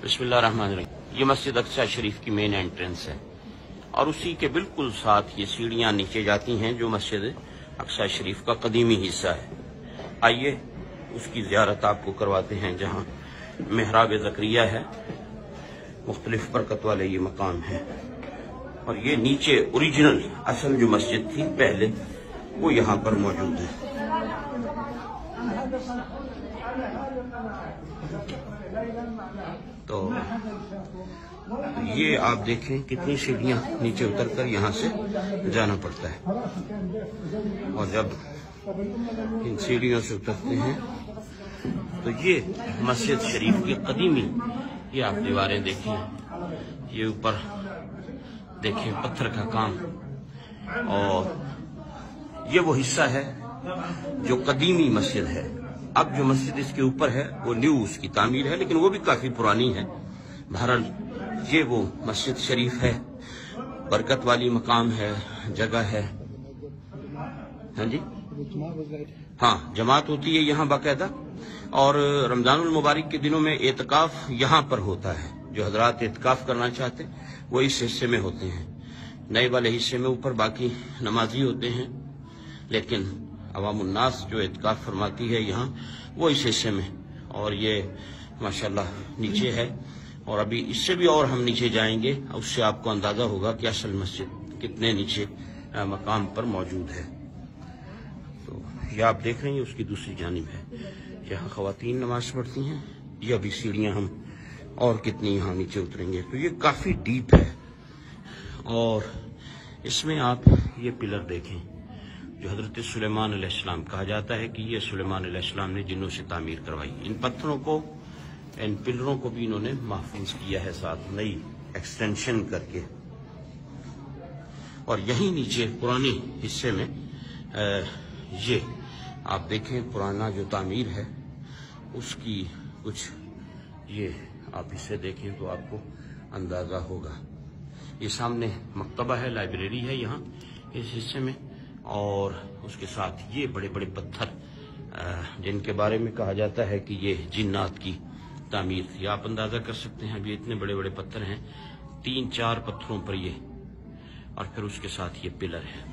बिस्मिल्लाहिर्रहमानिर्रहीम। ये मस्जिद अक्सा शरीफ की मेन एंट्रेंस है और उसी के बिल्कुल साथ ये सीढ़ियाँ नीचे जाती हैं जो मस्जिद अक्सा शरीफ का कदीमी हिस्सा है। आइए उसकी ज़ियारत आपको करवाते हैं जहाँ मेहराब ज़करिया है, मुख्तलिफ बरकत वाले ये मकाम है। और ये नीचे ओरिजिनल असल जो मस्जिद थी पहले वो यहाँ पर मौजूद है। तो ये आप देखें कितनी सीढ़ियाँ नीचे उतरकर यहाँ से जाना पड़ता है। और जब इन सीढ़ियों से उतरते हैं तो ये मस्जिद शरीफ की कदीमी, ये आप दीवारें देखें, ये ऊपर देखें पत्थर का काम, और ये वो हिस्सा है जो कदीमी मस्जिद है। अब जो मस्जिद इसके ऊपर है वो न्यू उसकी तामीर है, लेकिन वो भी काफी पुरानी है। बहरहाल ये वो मस्जिद शरीफ है, बरकत वाली मकाम है, जगह है। हाँ जी, हाँ, जमात होती है यहाँ बाकायदा। और रमजानुल मुबारक के दिनों में एतकाफ यहाँ पर होता है। जो हजरात एतकाफ करना चाहते वो इस हिस्से में होते हैं। नए वाले हिस्से में ऊपर बाकी नमाजी होते हैं, लेकिन अवामुन्नास जो एतकाफ फरमाती है यहाँ वो इस हिस्से में। और ये माशाल्लाह नीचे है, और अभी इससे भी और हम नीचे जाएंगे, उससे आपको अंदाजा होगा कि असल मस्जिद कितने नीचे मकाम पर मौजूद है। तो ये आप देख रहे हैं उसकी दूसरी जानिब है, यहाँ ख़वातीन नमाज पढ़ती हैं। ये अभी सीढ़ियाँ हम और कितनी यहाँ नीचे उतरेंगे। तो ये काफ़ी डीप है। और इसमें आप ये पिलर देखें जो हजरत सुलेमान अलैहिस्सलाम, कहा जाता है कि ये सुलेमान अलैहिस्सलाम ने जिन्नों से तामीर करवाई। इन पत्थरों को, इन पिलरों को भी इन्होंने महफूज किया है, साथ नई एक्सटेंशन करके। और यहीं नीचे पुराने हिस्से में ये आप देखें पुराना जो तामीर है उसकी कुछ, ये आप इसे देखें तो आपको अंदाजा होगा। ये सामने मकतबा है, लाइब्रेरी है यहाँ इस हिस्से में, और उसके साथ ये बड़े बड़े पत्थर जिनके बारे में कहा जाता है कि ये जिन्नात की तामीर थी। आप अंदाजा कर सकते हैं, अभी इतने बड़े बड़े पत्थर हैं, 3-4 पत्थरों पर ये, और फिर उसके साथ ये पिलर है।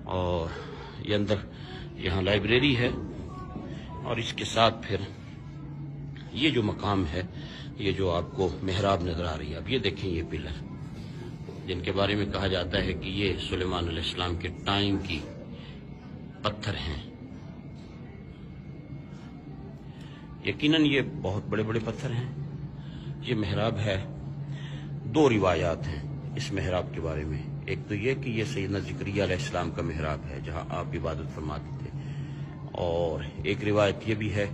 और ये अंदर यहाँ लाइब्रेरी है, और इसके साथ फिर ये जो मकाम है, ये जो आपको मेहराब नजर आ रही है, अब ये देखें ये पिलर जिनके बारे में कहा जाता है कि ये सुलेमान अलैहिस्सलाम के टाइम की पत्थर हैं। यकीनन ये बहुत बड़े बड़े पत्थर हैं। ये मेहराब है। 2 रिवायात हैं इस मेहराब के बारे में। एक तो ये कि ये सैयदना ज़करिया अलैहिस्सलाम का मेहराब है जहां आप इबादत फरमाते थे, और एक रिवायत ये भी है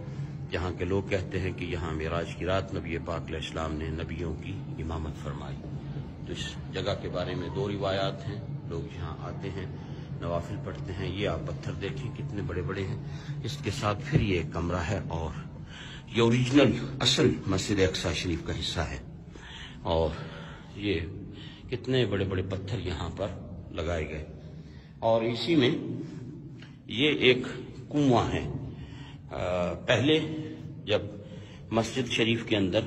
जहां के लोग कहते हैं कि यहाँ मेराज की रात नबी पाक अलैहिस्सलाम ने नबियों की इमामत फरमाई। तो इस जगह के बारे में 2 रिवायात हैं। लोग यहाँ आते हैं, नवाफिल पढ़ते हैं। ये आप पत्थर देखें कितने बड़े बड़े हैं। इसके साथ फिर ये एक कमरा है, और ये ओरिजिनल असल मस्जिद अक्सा शरीफ का हिस्सा है। और ये कितने बड़े बड़े पत्थर यहाँ पर लगाए गए। और इसी में ये एक कुआं है। पहले जब मस्जिद शरीफ के अंदर,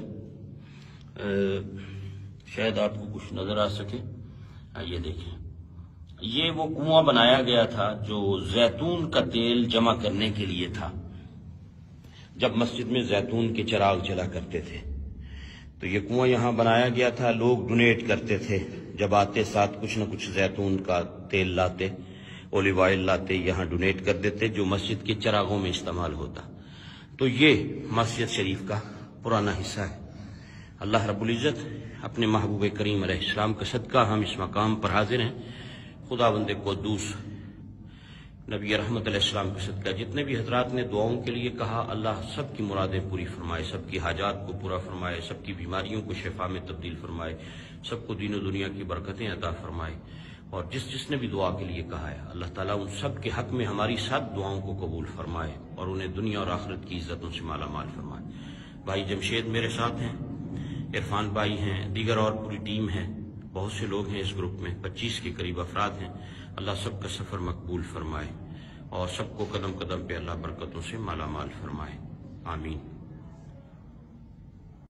शायद आपको कुछ नजर आ सके, ये देखें, ये वो कुआं बनाया गया था जो जैतून का तेल जमा करने के लिए था। जब मस्जिद में जैतून के चिराग जला करते थे तो ये कुआं यहाँ बनाया गया था। लोग डोनेट करते थे, जब आते साथ कुछ न कुछ जैतून का तेल लाते, ओलिव ऑयल लाते, यहाँ डोनेट कर देते जो मस्जिद के चिरागों में इस्तेमाल होता। तो ये मस्जिद शरीफ का पुराना हिस्सा है। अल्लाह रब्बुल इज्जत अपने महबूब करीम अलैहिस्सलाम का सदका हम इस मकाम पर हाजिर हैं। खुदावंद कुद्दूस नबी रहमत अलैहिस्सलाम का सदका जितने भी हजरात ने दुआओं के लिए कहा, अल्लाह सबकी मुरादें पूरी फरमाए, सबकी हाजात को पूरा फरमाए, सबकी बीमारियों को शिफा में तब्दील फरमाए, सबको दीन और दुनिया की बरकतें अता फरमाए। और जिसने भी दुआ के लिए कहा है, अल्लाह ताला उन सब के हक में हमारी सब दुआओं को कबूल फरमाए और उन्हें दुनिया और आखिरत की इज्जतों से माला माल फरमाए। भाई जमशेद मेरे साथ हैं, इरफान भाई हैं, दीगर और पूरी टीम है, बहुत से लोग हैं इस ग्रुप में, 25 के करीब अफराद हैं। अल्लाह सबका सफ़र मकबूल फरमाए और सबको कदम कदम पे अल्लाह बरकतों से माला माल फरमाए। आमीन।